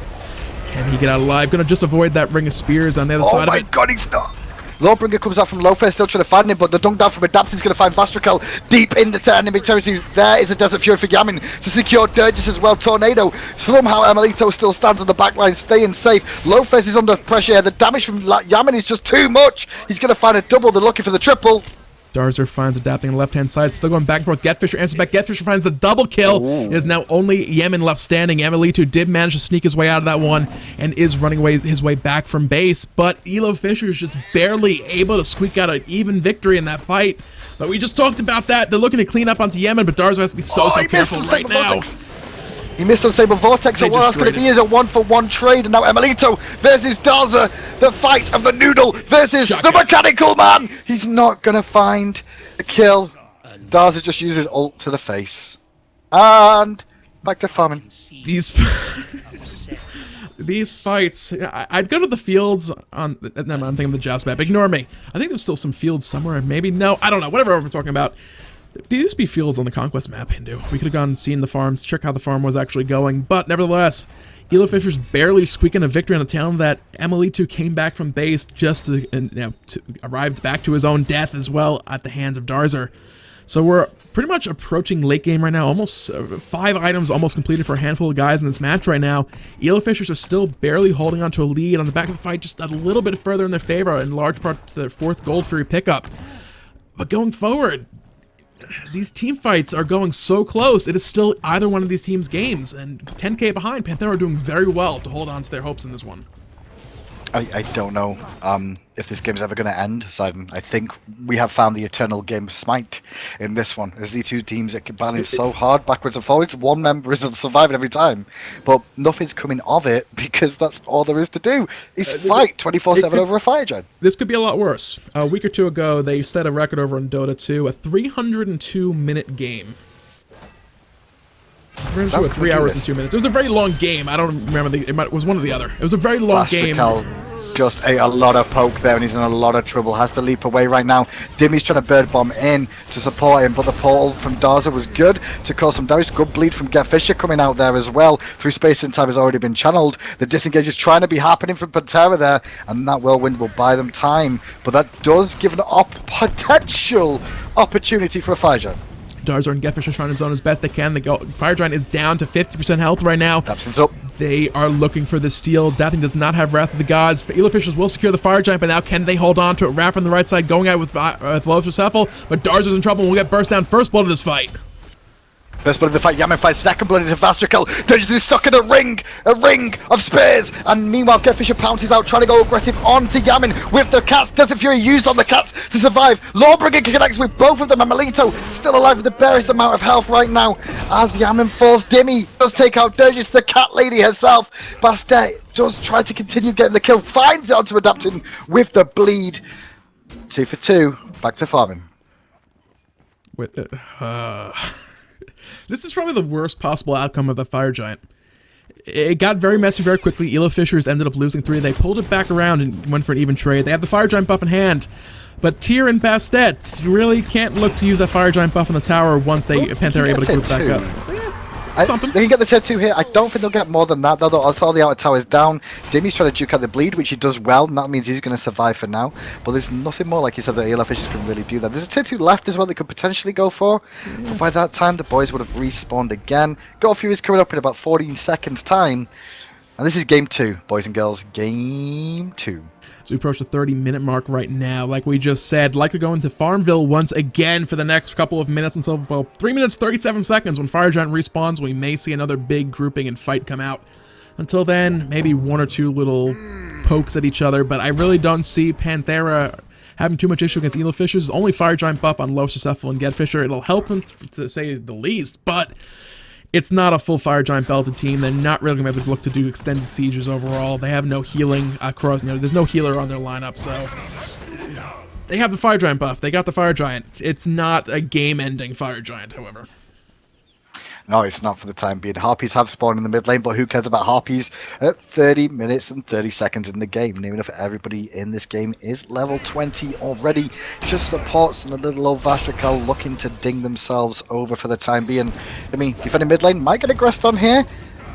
Can he get out alive? Gonna just avoid that ring of spears on the other side of it. Oh my god, he's not. Lawbringer comes out from Lopez, still trying to find him, but the dunk down from Adapting's going to find Vastrikal deep into enemy territory. There is a Desert Fury for Yamin to secure Durgis as well. Tornado. Somehow Melito still stands on the back line, staying safe. Lopez is under pressure here. The damage from Yamin is just too much. He's going to find a double. They're looking for the triple. Darzer finds Adapting on the left-hand side, still going back and forth. Getfisher answers back. Getfisher finds the double kill. It is now only Yemen left standing. Melito did manage to sneak his way out of that one and is running his way back from base, but EloFisher is just barely able to squeak out an even victory in that fight. But we just talked about that. They're looking to clean up onto Yemen, but Darzer has to be so careful right now. He missed on Saber Vortex, so what else could it be is a 1-for-1 trade, and now Melito versus Darzer, the fight of the noodle versus the mechanical man. He's not going to find a kill. Darzer just uses ult to the face. And back to farming. These fights, I'd go to the fields on, no, I'm thinking of the Joust map, ignore me. I think there's still some fields somewhere, maybe, no, I don't know, whatever we're talking about. There used to be fields on the Conquest map, Hindu. We could have gone and seen the farms, check how the farm was actually going, but nevertheless, EloFisher's barely squeaking a victory on a town that Melito came back from base just to arrived back to his own death as well at the hands of Darzer. So we're pretty much approaching late game right now, almost 5 items almost completed for a handful of guys in this match right now. EloFisher's are still barely holding on to a lead on the back of the fight, just a little bit further in their favor, in large part to their 4th Gold Fury pickup. But going forward, these team fights are going so close. It is still either one of these teams' games, and 10k behind, Panthera are doing very well to hold on to their hopes in this one. I don't know if this game's ever going to end. So I think we have found the eternal game of Smite in this one. As the two teams that can balance so hard backwards and forwards, one member is surviving every time, but nothing's coming of it because that's all there is to do. Is fight 24/7 over a fire giant. This could be a lot worse. A week or two ago, they set a record over in Dota 2, a 302-minute game. We're into 3 hours and 2 minutes. It was a very long game. I don't remember it was one or the other. It was a very long game. Just ate a lot of poke there, and he's in a lot of trouble. Has to leap away right now. Dimmy's trying to bird bomb in to support him, but the portal from Darza was good to cause some damage. Good bleed from Fisher coming out there as well. Through space and time has already been channeled. The disengage is trying to be happening from Panthera there, and that whirlwind will buy them time. But that does give an potential opportunity for a fire giant. Darza and Getfisher trying to zone as best they can. The Fire Giant is down to 50% health right now. Absence up. They are looking for the steal. That thing does not have Wrath of the Gods. EloFisherS will secure the Fire Giant, but now can they hold on to it? Raph on the right side going out with Low but Darza's in trouble and will get burst down first blood of this fight. First blood of the fight, Yaman fights second blood into Vastrical. Dungeons is stuck in a ring of spears. And meanwhile, Getfisher pounces out, trying to go aggressive onto Yaman with the cats. Desert Fury used on the cats to survive. Lawbringer connects with both of them, and Melito still alive with the barest amount of health right now. As Yaman falls, Dimmy does take out Durgis, the cat lady herself. Bastet does try to continue getting the kill, finds it onto Adapting with the bleed. 2 for 2, back to farming. This is probably the worst possible outcome of the Fire Giant. It got very messy very quickly. EloFisherS ended up losing 3. They pulled it back around and went for an even trade. They have the Fire Giant buff in hand, but Tyr and Bastet really can't look to use that Fire Giant buff on the tower once Panthera are able to group back up. Something. They can get the tier 2 here. I don't think they'll get more than that, though. I saw the outer towers down. Dimmy's trying to juke out the bleed, which he does well, and that means he's going to survive for now. But there's nothing more, like you said, that EloFisherS can really do that. There's a tier 2 left as well they could potentially go for. But by that time, the boys would have respawned again. God Fury is coming up in about 14 seconds' time. And this is game 2, boys and girls. Game 2. So we approach the 30-minute mark right now. Like we just said, like to go into Farmville once again for the next couple of minutes until about 3 minutes 37 seconds when Fire Giant respawns. We may see another big grouping and fight come out. Until then, maybe 1 or 2 little pokes at each other, but I really don't see Panthera having too much issue against EloFisherS. Only Fire Giant buff on Low Successful and Getfisher. It'll help them to say the least, but it's not a full Fire Giant belted team. They're not really going to be able to look to do extended sieges overall. They have no healing across, there's no healer on their lineup, so they have the Fire Giant buff. They got the Fire Giant. It's not a game-ending Fire Giant, however. No, it's not for the time being. Harpies have spawned in the mid lane, but who cares about Harpies at 30 minutes and 30 seconds in the game? Near enough everybody in this game is level 20 already. Just supports and a little old Vastrical looking to ding themselves over for the time being. I mean, defending mid lane might get aggressed on here,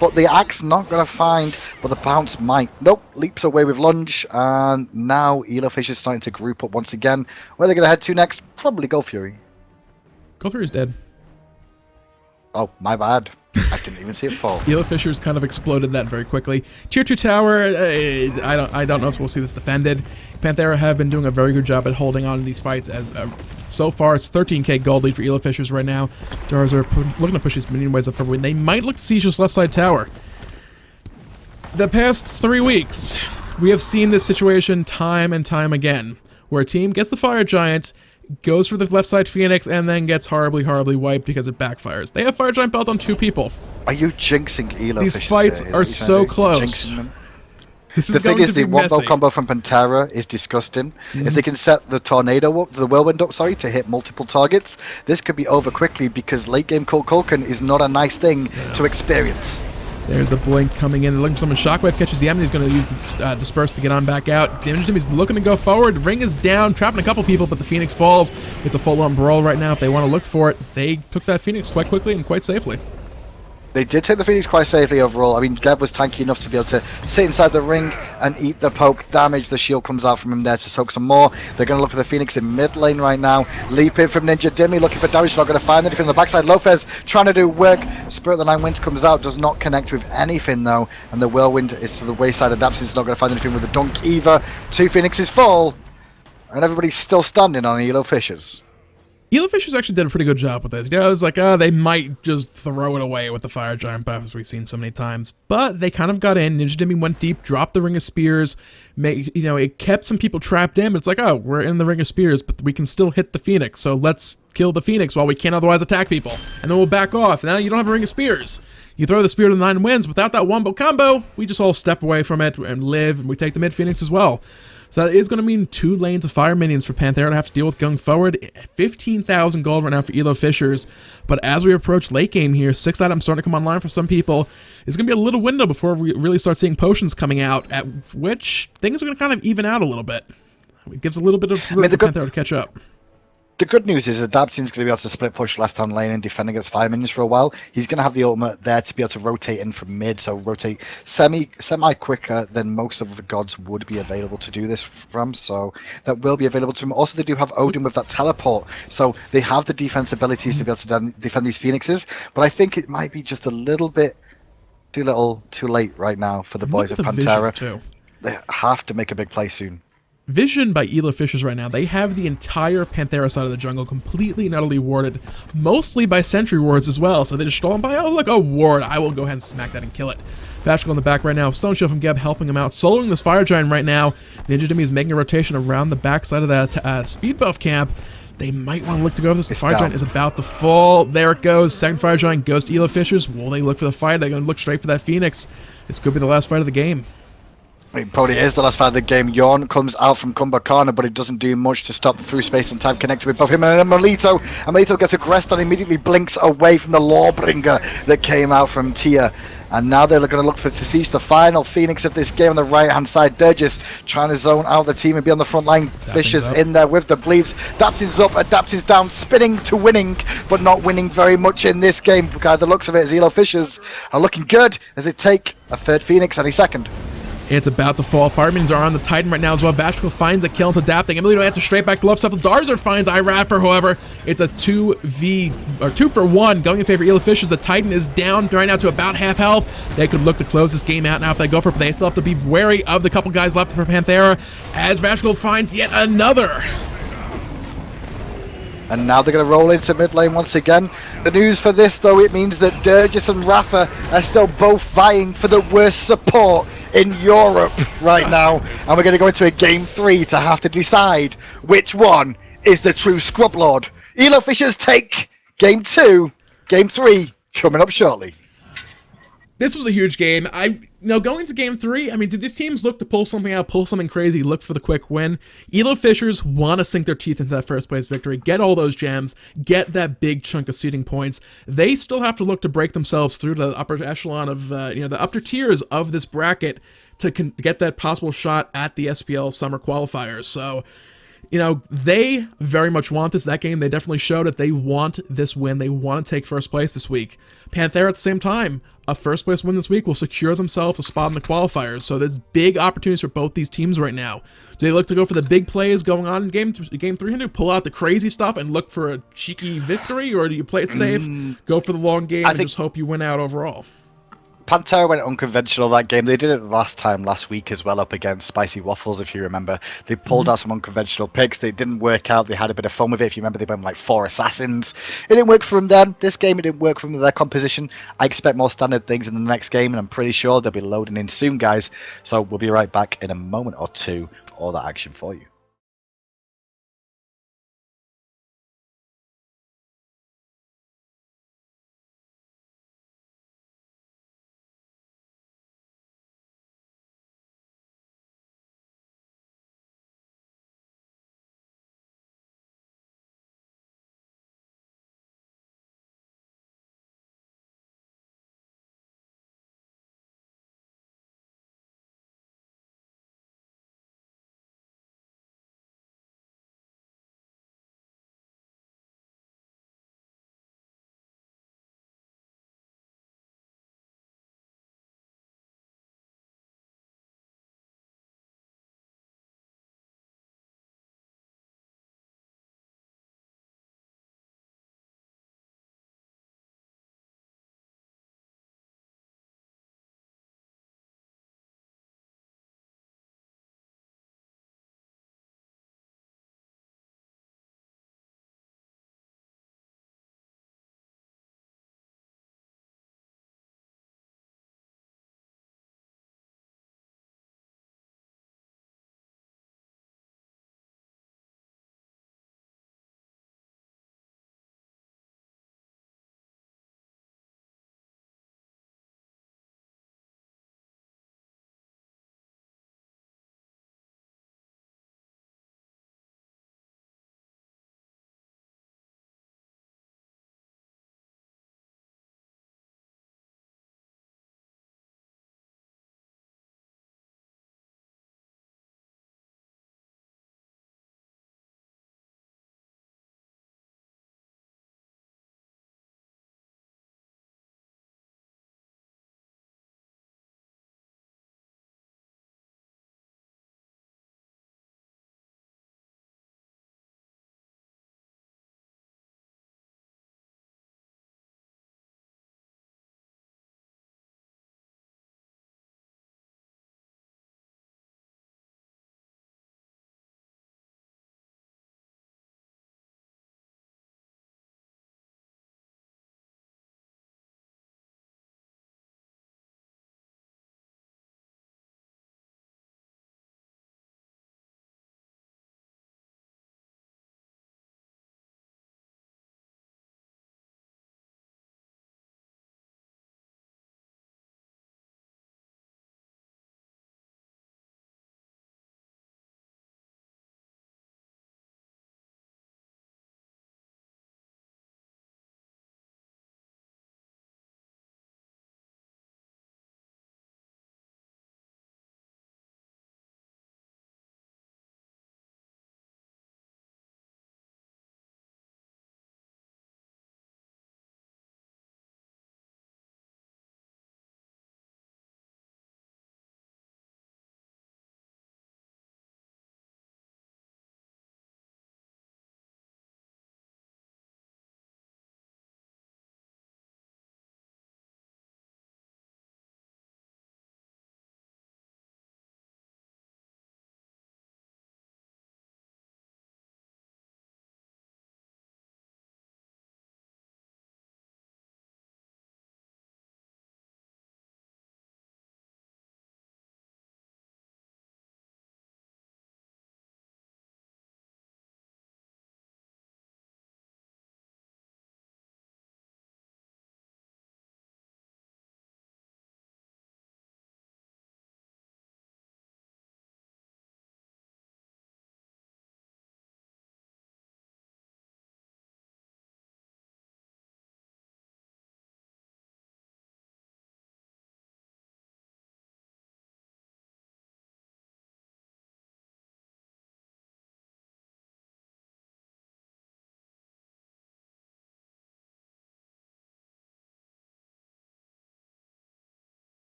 but the axe not going to find, but the bounce might. Nope, leaps away with lunge, and now EloFisherS starting to group up once again. Where they're going to head to next? Probably Go Fury. Go Fury's dead. Oh, my bad. I didn't even see it fall. EloFisherS kind of exploded that very quickly. Tier 2 tower, I don't know if we'll see this defended. Panthera have been doing a very good job at holding on to these fights. As so far, it's 13k gold lead for EloFisherS right now. Darza are looking to push these minion waves up for win. They might look to siege this left side tower. The past 3 weeks, we have seen this situation time and time again, where a team gets the Fire Giant, goes for the left side Phoenix, and then gets horribly, horribly wiped because it backfires. They have Fire Giant belt on 2 people. Are you jinxing EloFisherS? These fights are so close. The thing is, the one-bow combo from Panthera is disgusting. If they can set the tornado up, the whirlwind up, sorry, to hit multiple targets, this could be over quickly because late-game Kukulkan is not a nice thing to experience. There's the blink coming in. They're looking for someone. Shockwave catches the enemy. He's going to use Disperse to get on back out. Damage Jimmy's looking to go forward. Ring is down, trapping a couple people, but the Phoenix falls. It's a full-on brawl right now if they want to look for it. They took that Phoenix quite quickly and quite safely. They did take the Phoenix quite safely overall. I mean, Gleb was tanky enough to be able to sit inside the ring and eat the poke damage. The shield comes out from him there to soak some more. They're going to look for the Phoenix in mid lane right now. Leap in from Ninja Dimmy, looking for damage. Not going to find anything on the backside. Lopez trying to do work. Spirit of the Nine Winds comes out, does not connect with anything though. And the Whirlwind is to the wayside. Adapts, it's not going to find anything with the Dunk either. 2 Phoenixes fall. And everybody's still standing on EloFisherS. EloFisherS actually did a pretty good job with this. Yeah, it was like, they might just throw it away with the Fire Giant buff, as we've seen so many times. But they kind of got in. Ninja Dimmy went deep, dropped the Ring of Spears. It kept some people trapped in, but it's like, oh, we're in the Ring of Spears, but we can still hit the Phoenix. So let's kill the Phoenix while we can't otherwise attack people. And then we'll back off. Now you don't have a Ring of Spears. You throw the Spear to the 9 wins. Without that wombo combo, we just all step away from it and live, and we take the mid Phoenix as well. So that is going to mean 2 lanes of fire minions for Panthera to have to deal with going forward. 15,000 gold right now for EloFisherS. But as we approach late game here, 6 items starting to come online for some people. It's going to be a little window before we really start seeing potions coming out, at which things are going to kind of even out a little bit. It gives a little bit of room for Panthera to catch up. The good news is Adaption's going to be able to split push left-hand lane and defend against fire minions for a while. He's going to have the ultimate there to be able to rotate in from mid, so rotate semi-quicker than most of the gods would be available to do this from, so that will be available to him. Also, they do have Odin with that teleport, so they have the defense abilities to be able to defend these phoenixes, but I think it might be just a little bit too late right now for the boys of Panthera. They have to make a big play soon. Vision by EloFisherS right now, they have the entire Panthera side of the jungle completely and utterly warded, mostly by sentry wards as well, so they just stall him by, oh look, a ward, I will go ahead and smack that and kill it. Bashkal in the back right now, Stone Shield from Geb helping him out, soloing this Fire Giant right now. Ninja Dimmy is making a rotation around the back side of that speed buff camp. They might want to look to go for this, but Fire Giant is about to fall. There it goes, second Fire Giant goes to EloFisherS. Will they look for the fight? They're going to look straight for that Phoenix. This could be the last fight of the game. It probably is the last fight of the game. Yawn comes out from Khumbakarna, but it doesn't do much to stop the through space and time connected with both him and Melito. And Melito gets aggressed and immediately blinks away from the Lawbringer that came out from Tia. And now they're going to look for to seize the final Phoenix of this game on the right-hand side. Durgis trying to zone out the team and be on the front line. Fisher's in there with the bleeds. Dapson's up, Adapson's down, spinning to winning, but not winning very much in this game. By the looks of it, EloFisherS are looking good as they take a third Phoenix any second. It's about to fall. Fire minions are on the Titan right now as well. Bashkal finds a kill into Adapting. Emilio answers straight back to left side. Darzer finds iRapper, however. It's a 2-for-1 going in favor of EloFisherS. The Titan is down right now to about half health. They could look to close this game out now if they go for it, but they still have to be wary of the couple guys left for Panthera as Bashkal finds yet another. And now they're going to roll into mid lane once again. The news for this, though, it means that Durgis and Rafa are still both vying for the worst support in Europe right now. And we're going to go into a game 3 to have to decide which one is the true Scrub Lord. EloFisherS take game 2, game 3 coming up shortly. This was a huge game. Going into game 3, I mean, did these teams look to pull something out, pull something crazy, look for the quick win? EloFisherS want to sink their teeth into that first place victory, get all those gems, get that big chunk of seeding points. They still have to look to break themselves through to the upper echelon of, the upper tiers of this bracket to get that possible shot at the SPL summer qualifiers. So, they very much want this. That game, they definitely showed it. They want this win. They want to take first place this week. Panthera at the same time, a first place win this week will secure themselves a spot in the qualifiers. So there's big opportunities for both these teams right now. Do they look to go for the big plays going on in game 300, pull out the crazy stuff and look for a cheeky victory? Or do you play it safe, go for the long game, and just hope you win out overall? Panthera went unconventional that game. They did it last week as well up against Spicy Waffles, if you remember. They pulled out some unconventional picks. They didn't work out. They had a bit of fun with it. If you remember, they went like 4 assassins. It didn't work for them then. This game, it didn't work for them, their composition. I expect more standard things in the next game, and I'm pretty sure they'll be loading in soon, guys. So we'll be right back in a moment or two for all that action for you.